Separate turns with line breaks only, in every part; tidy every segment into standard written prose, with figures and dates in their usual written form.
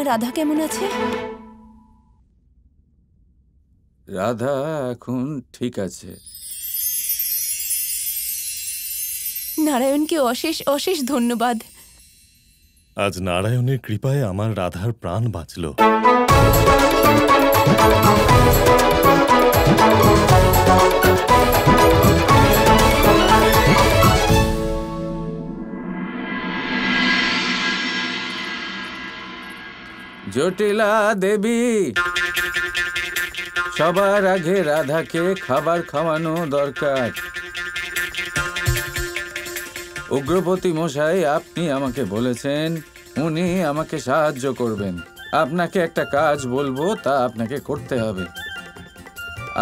রাধা কেমন আছে?
রাধা এখন ঠিক আছে।
নারায়ণকে অশেষ অশেষ ধন্যবাদ।
আজ নারায়ণের কৃপায় আমার রাধার প্রাণ বাঁচল।
জটিলা দেবী, সবার আগে রাধাকে খাবার খাওয়ানো দরকার। উগ্রপতি মশাই, আপনি আমাকে বলেছেন উনি আমাকে সাহায্য করবেন। আপনাকে একটা কাজ বলবো, তা আপনাকে করতে হবে।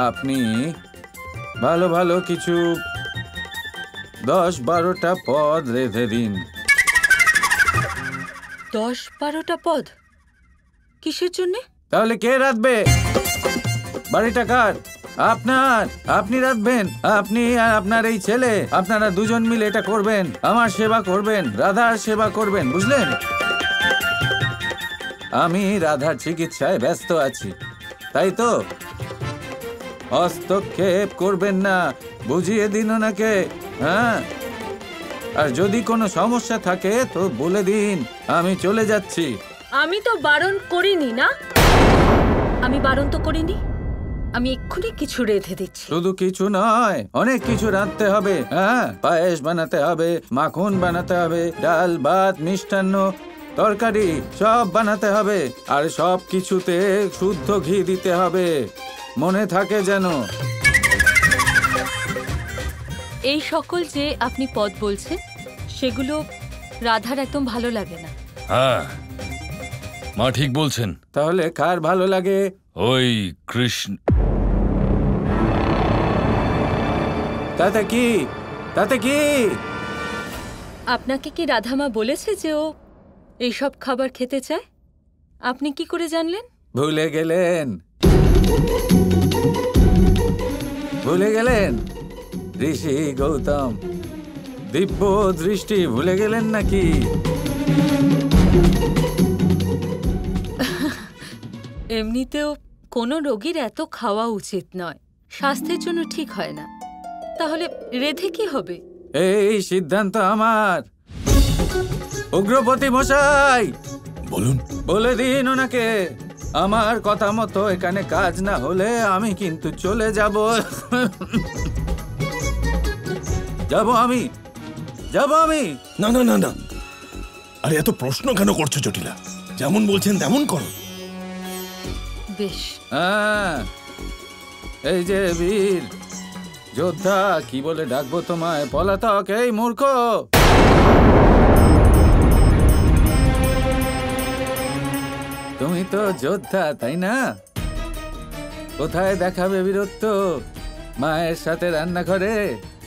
আপনি ভালো ভালো কিছু 10-12টা পদ রেঁধে দিন।
10-12টা পদ? কিসের জন্যে?
তাহলে কে রাঁধবে? বাড়িটা কার? আপনার। আপনি রাঁধবেন। আপনি আর আপনার এই ছেলে, আপনারা দুজন মিলে এটা করবেন। আমার সেবা করবেন, রাধার সেবা করবেন, বুঝলেন? আমি রাধার চিকিৎসায় ব্যস্ত আছি, তাই তো? হস্তক্ষেপ করবেন না, বুঝিয়ে দিন ওনাকে। হ্যাঁ, আর যদি কোনো সমস্যা থাকে তো বলে দিন, আমি চলে যাচ্ছি।
আমি তো বারণ করিনি না, আমি বারণ তো করিনি। আমি এক্ষুনি কিছু রেঁধে দিচ্ছি।
শুধু কিছু নয়, অনেক কিছু রাঁধতে হবে। হ্যাঁ, পায়েস বানাতে হবে, মাখন বানাতে হবে, ডাল ভাত মিষ্টান্ন তরকারি সব বানাতে হবে, আর সব কিছুতে শুদ্ধ ঘি দিতে হবে, মনে থাকে যেন।
এই সকল যে আপনি পদ বলছেন সেগুলো রাধার একদম ভালো লাগে না।
হ্যাঁ, মা ঠিক বলছেন।
তাহলে কার ভালো লাগে?
ওই কৃষ্ণ।
তাতে কি? তাতে কি?
আপনাকে কি রাধামা বলেছে যে ও এইসব খাবার খেতে চায়? আপনি কি করে জানলেন?
ভুলে গেলেন? ভুলে গেলেন? ঋষি গৌতম দিব্য দৃষ্টি ভুলে গেলেন নাকি?
এমনিতেও কোনো রোগীর এত খাওয়া উচিত নয়, স্বাস্থ্যের জন্য ঠিক হয় না। তাহলে রেধে কি হবে?
এই সিদ্ধান্ত আমার। উগ্রপতি মশাই,
বলুন।
বলে দিন ওনাকে, আমার কথা মতো এখানে কাজ না হলে আমি কিন্তু চলে যাব। আমি
না না না না, আরে এত প্রশ্ন কেন করছো জটিলা? যেমন বলছেন তেমন করো।
বেশ।
হ্যাঁ, এই যে বীর যোদ্ধা, কি বলে ডাকবো তোমায়? পলাতক, এই মূর্খ। তুমি তো যোদ্ধা, তাই না? কোথায় দেখাবে বীরত্ব? মায়ের সাথে রান্নাঘরে?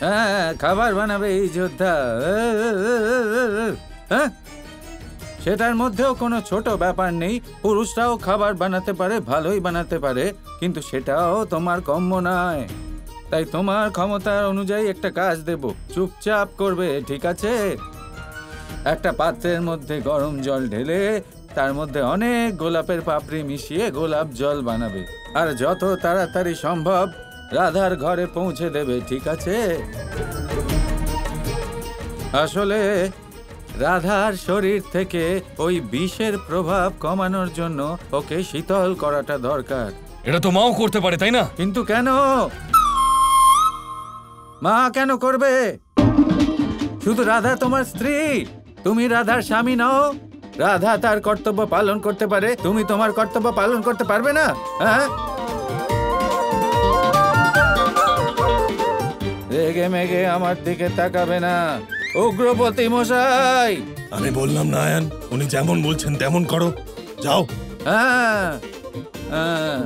হ্যাঁ, খাবার বানাবে এই যোদ্ধা। হ্যাঁ, সেটার মধ্যেও কোনো ছোট ব্যাপার নেই। পুরুষরাও খাবার বানাতে পারে, ভালোই বানাতে পারে, কিন্তু সেটাও তোমার কম্য নয়। তাই তোমার ক্ষমতার অনুযায়ী একটা কাজ দেব, চুপচাপ করবে, ঠিক আছে? একটা পাত্রের মধ্যে গরম জল ঢেলে তার মধ্যে অনেক গোলাপের পাপড়ি মিশিয়ে গোলাপ জল বানাবে, আর যত তাড়াতাড়ি সম্ভব রাধার ঘরে পৌঁছে দেবে, ঠিক আছে? আসলে রাধার শরীর থেকে ওই বিষের প্রভাব কমানোর জন্য ওকে শীতল করাটা দরকার।
এটা তো মাও করতে পারে, তাই না?
কিন্তু কেন? মা কেন করবে? শুধু রাধা তোমার স্ত্রী, তুমি রাধার স্বামী নও। রাধা তার কর্তব্য পালন করতে পারে, তুমি তোমার কর্তব্য পালন করতে পারবে না? হ্যাঁ, রেগে মেগে আমার দিকে তাকাবে না। উগ্রপতি মশাই,
আমি বললাম নারায়ণ, উনি যেমন বলছেন তেমন করো, যাও।
হ্যাঁ হ্যাঁ,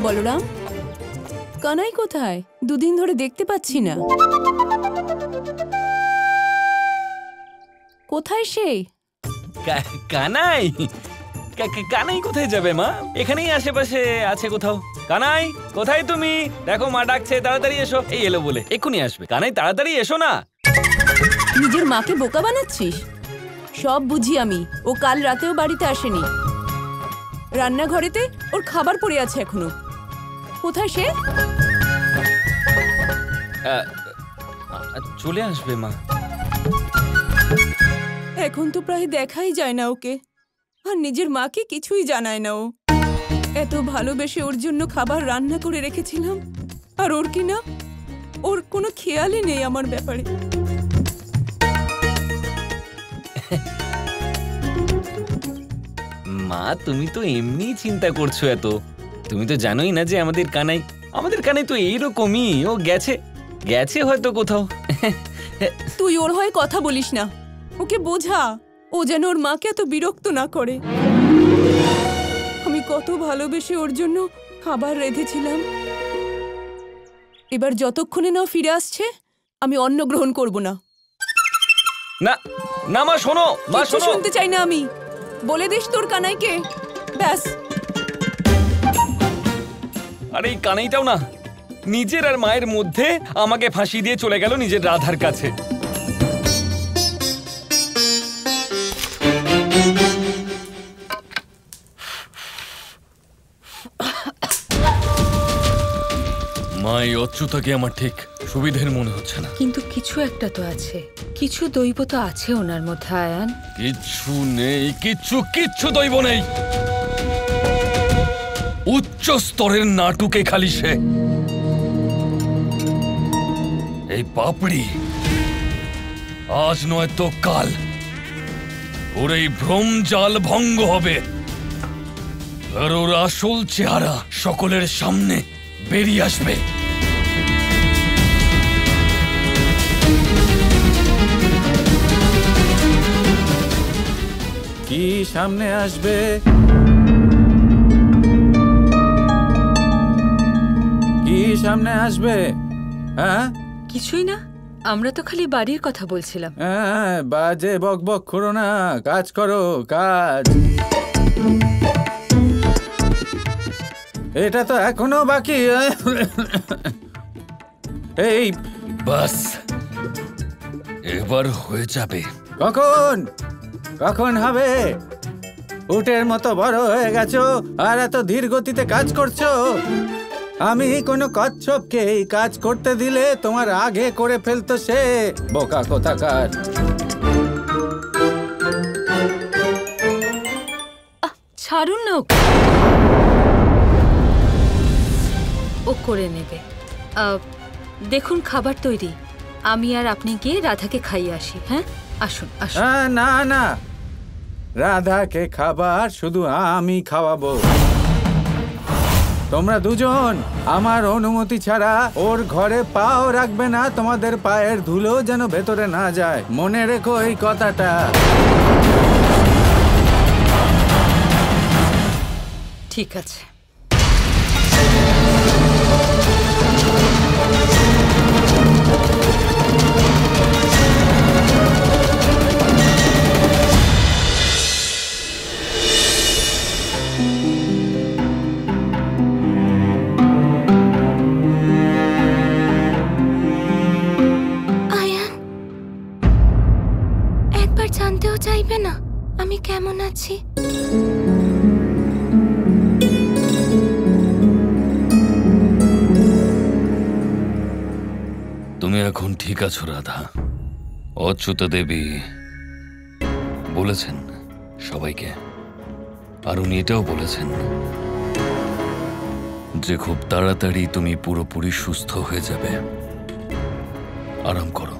বলরাম, কানাই কোথায়? দুদিন ধরে দেখতে পাচ্ছি না। কোথায় সে?
কানাই কানাই কোথায় যাবে মা? এখানেই আশেপাশে আছে কোথাও। কানাই কোথায় তুমি? দেখো মা ডাকছে, তাড়াতাড়ি এসো। এই এলো বলে এক্ষুনি আসবে। কানাই তাড়াতাড়ি এসো না।
নিজের মাকে বোকা বানাচ্ছিস? সব বুঝি আমি। ও কাল রাতেও বাড়িতে আসেনি। রান্নাঘরেতে ওর খাবার পড়ে আছে এখনো। কোথায় সে?
চলে আসবে মা।
এখন তো প্রায় দেখাই যায় না ওকে। আর নিজের মাকে কিছুই জানায় না ও। এত ভালোবেসে ওর জন্য খাবার রান্না করে রেখেছিলাম, আর ওর কি না, ওর কোনো খেয়ালই নেই আমার ব্যাপারে।
মা তুমি তো এমনি চিন্তা করছো এত। তুমি তো জানোই না যে আমাদের কানাই তো এইরকমই। ও গেছে হয়তো কোথাও।
তুই ওর হয়ে কথা বলিস না, ওকে বোঝা। ও যেন ওর মাকে এত বিরক্ত না করে। আমি কত ভালোবেসে ওর জন্য খাবার রেঁধেছিলাম। এবার যতক্ষণে না ও ফিরে আসছে, আমি অন্ন গ্রহণ করব না।
না না মা শোনো, মা
কিচ্ছু
শোনো।
শুনতে চাই না আমি। বলে দিস তোর কানাইকে, ব্যাস।
আর এই কানাইটাও না, নিজের আর মায়ের মধ্যে আমাকে ফাঁসি দিয়ে চলে গেল নিজের রাধার কাছে।
মা এই অচ্যুতাকে আমার ঠিক সুবিধের মনে হচ্ছে না।
কিন্তু কিছু একটা তো আছে, কিছু দৈব তো আছে ওনার মধ্যে আয়ান।
কিচ্ছু নেই, কিচ্ছু দৈব নেই। উচ্চ স্তরের নাটুকে খালি সে। এই পাপড়ি আজ নয় তো কাল ওর এই ভ্রম জাল ভঙ্গ হবে, আর ওর আসল চেহারা সকলের সামনে বেরিয়ে আসবে।
কি সামনে আসবে? কি সামনে আসবে? হ্যাঁ
কিছুই না, আমরা তো খালি বাড়ির কথা বলছিলাম।
হ্যাঁ, বাজে বক বক করো না, কাজ করো কাজ। এটা তো এখনো বাকি। এই
বাস এবার হয়ে যাবে।
কখন হবে? উটের মতো বড় হয়ে গেছো আর এত ধীর গতিতে কাজ করছো। আমি কোনো কচ্ছপকে এই কাজ করতে দিলে তোমার আগে করে ফেলতো সে। বোকা কোথাকার।
ছাড়ুন না ওকে, ও করে নেবে। দেখুন খাবার তৈরি, আমি আর আপনি গিয়ে রাধাকে খাইয়ে আসি। হ্যাঁ আসুন আসুন।
না না, রাধাকে খাবার শুধু আমি খাওয়াবো। তোমরা দুজন আমার অনুমতি ছাড়া ওর ঘরে পাও রাখবে না। তোমাদের পায়ের ধুলো যেন ভেতরে না যায়, মনে রেখো এই কথাটা।
ঠিক আছে।
জানতেও চাইবে না আমি কেমন আছি?
তুমি এখন ঠিক আছো রাধা? অচ্যুতা দেবী বলেছেন সবাইকে, আর উনি এটাও বলেছেন যে খুব তাড়াতাড়ি তুমি পুরোপুরি সুস্থ হয়ে যাবে। আরাম করো।